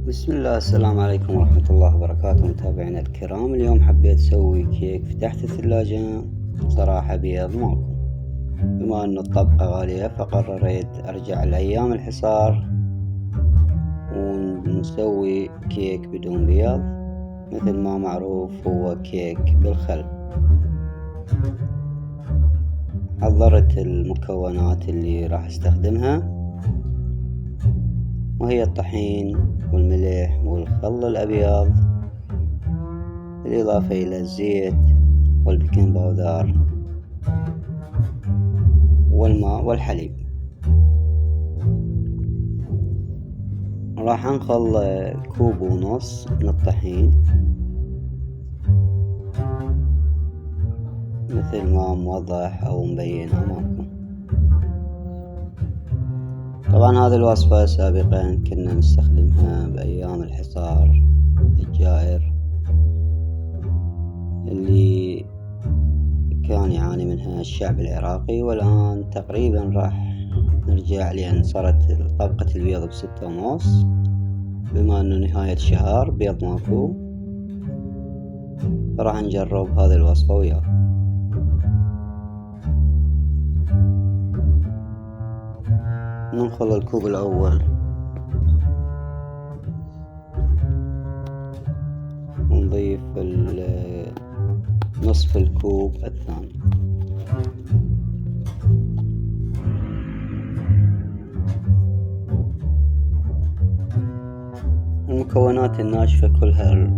بسم الله، السلام عليكم ورحمة الله وبركاته متابعينا الكرام. اليوم حبيت أسوي كيك. فتحت الثلاجة صراحة بيض ماكو، بما أن الطبقة غالية فقررت أرجع لأيام الحصار ونسوي كيك بدون بيض، مثل ما معروف هو كيك بالخل. حضرت المكونات اللي راح استخدمها، وهي الطحين والملح والخل الأبيض، بالإضافة إلى الزيت والبيكنج باودر والماء والحليب. راح انخل 1.5 كوب من الطحين مثل ما موضح او مبين امامكم. طبعا هذه الوصفة سابقا كنا نستخدمها بايام الحصار الجائر اللي كان يعاني منها الشعب العراقي، والآن تقريبا راح نرجع، لأن صارت طبقة البيض ب6.5، بما أنه نهاية شهر بيض ماكو، فراح نجرب هذه الوصفة وياكم. ننخل الكوب الأول ونضيف نصف الكوب الثاني. المكونات الناشفة كلها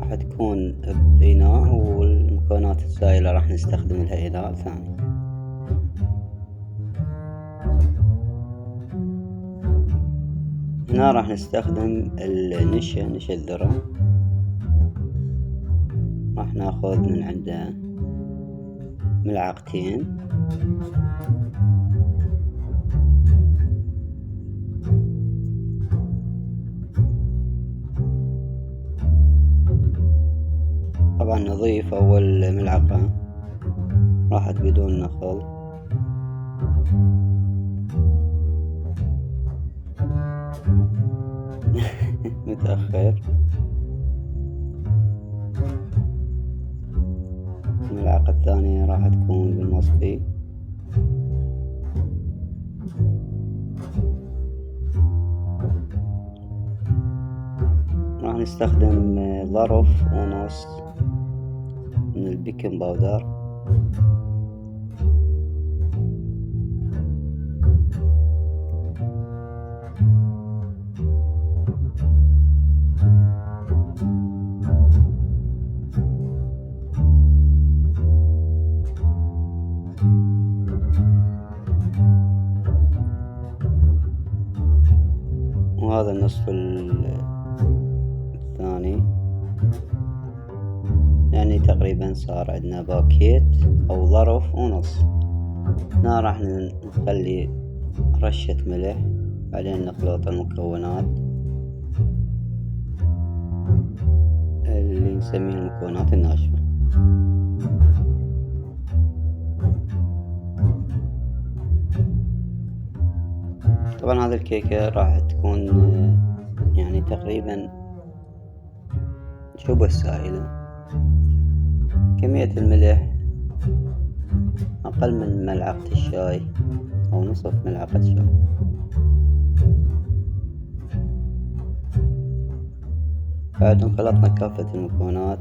راح تكون بإناء، والمكونات السائلة راح نستخدم لها إناء ثاني. هنا راح نستخدم نشا الذرة، راح ناخذ من عنده 2 ملعقتين. طبعا نضيف أول ملعقة راحت بدون نخل، متأخر. الملعقة الثانية راح تكون بالمصفي. راح نستخدم 1.5 ظرف من البيكنج باودر، وهذا النصف الثاني، يعني تقريبا صار عندنا باكيت أو 1.5 ظرف. هنا راح نخلي رشة ملح، بعدين نخلط المكونات اللي نسميها المكونات الناشفة. طبعا هذه الكيكة راح تكون يعني تقريبا شبه سائلة. كمية الملح أقل من ملعقة الشاي أو نصف ملعقة شاي. بعد ما خلطنا كافة المكونات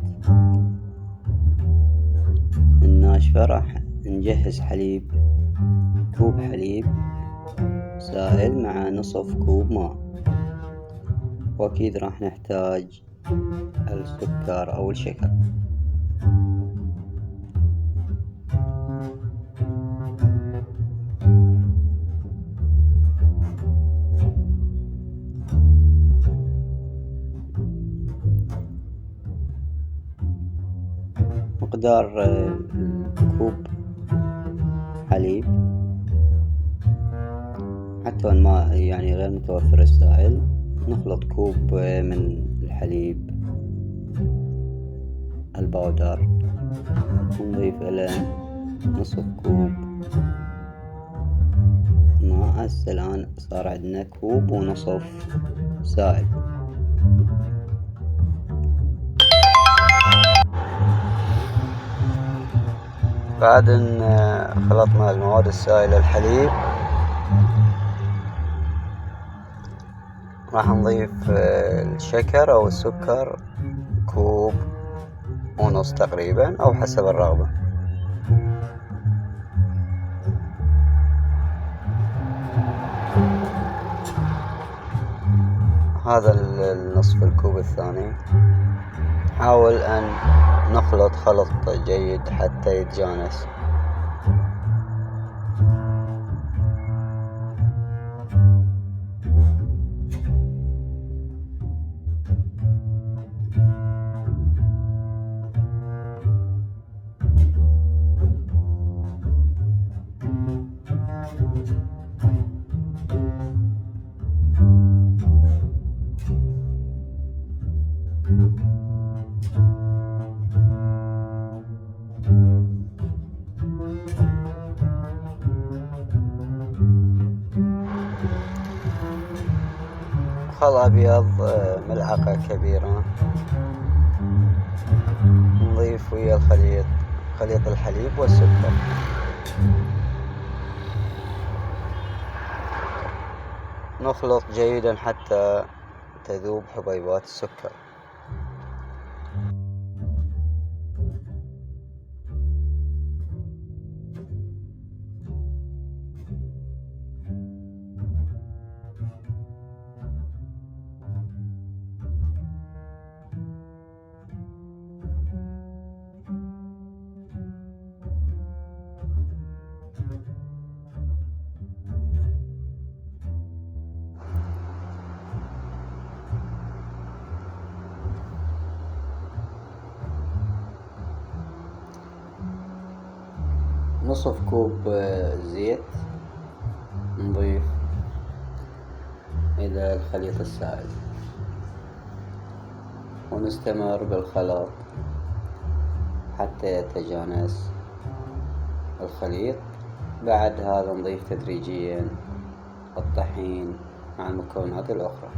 الناشفة راح نجهز حليب، كوب حليب سائل مع نصف كوب ماء، وأكيد راح نحتاج السكر أو الشكر. مقدار كوب حليب، حتى الماء يعني غير متوفر السائل، نخلط كوب من الحليب الباودر ونضيف له نصف كوب ماء. هسه الآن صار عندنا 1.5 كوب سائل. بعد ان خلطنا المواد السائلة الحليب، راح نضيف الشكر او السكر كوب ونص تقريبا او حسب الرغبة. هذا النصف الكوب الثاني. حاول ان نخلط خلط جيد حتى يتجانس. خل أبيض ملعقة كبيرة، نضيف ويا خليط الحليب والسكر. نخلط جيدا حتى تذوب حبيبات السكر. نصف كوب زيت نضيف إلى الخليط السائل، ونستمر بالخلط حتى يتجانس الخليط. بعد هذا نضيف تدريجيا الطحين مع المكونات الأخرى.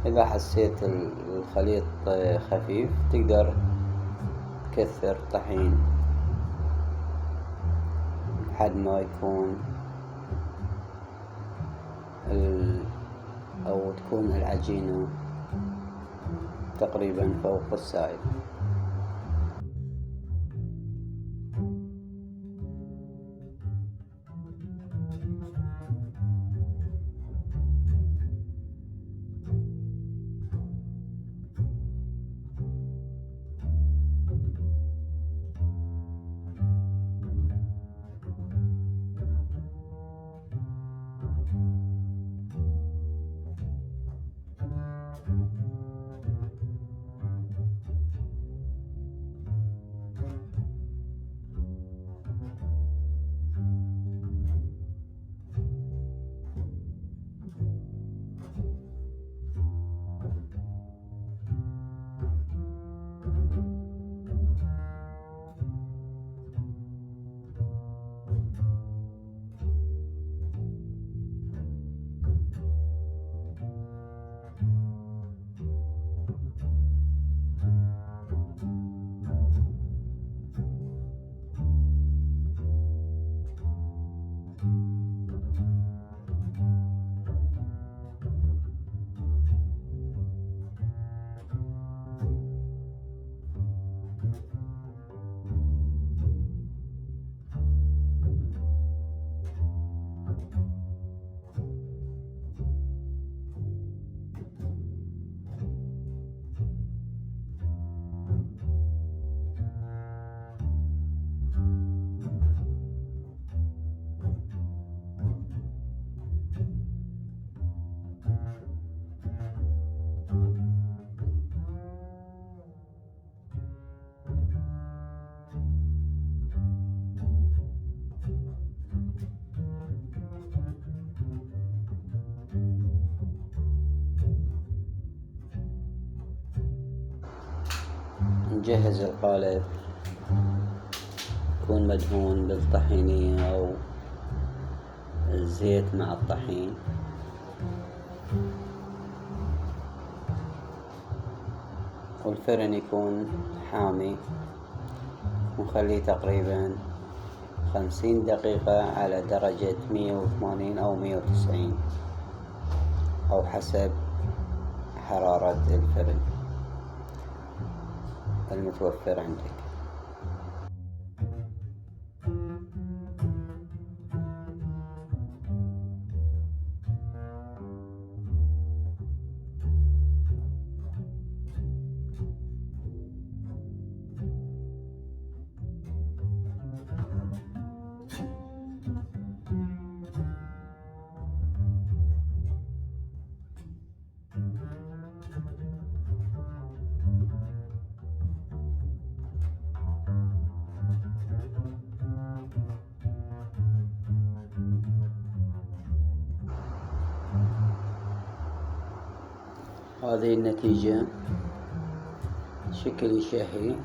إذا حسيت الخليط خفيف تقدر تكثر طحين لحد ما يكون أو تكون العجينة تقريبا فوق السائل. نجهز القالب، يكون مدهون بالطحينية أو الزيت مع الطحين. والفرن يكون حامي، ونخليه تقريبا 50 دقيقة على درجة 180 أو 190 أو حسب حرارة الفرن المتوفر عندك. هذه النتيجة، شكل شهي.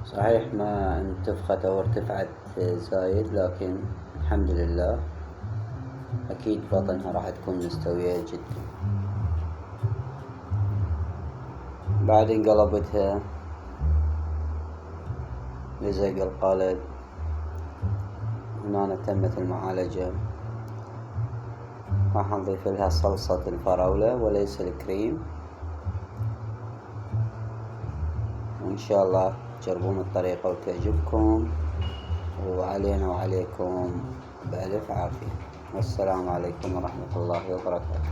صحيح ما انتفخت أو ارتفعت زايد، لكن الحمد لله أكيد بطنها راح تكون مستوية جدا. بعدين قلبتها لزق القالب. هنا تمت المعالجة. راح نضيف لها صلصة الفراولة وليس الكريم، وإن شاء الله تجربون الطريقة وتعجبكم، وعلينا وعليكم بألف عافية. والسلام عليكم ورحمة الله وبركاته.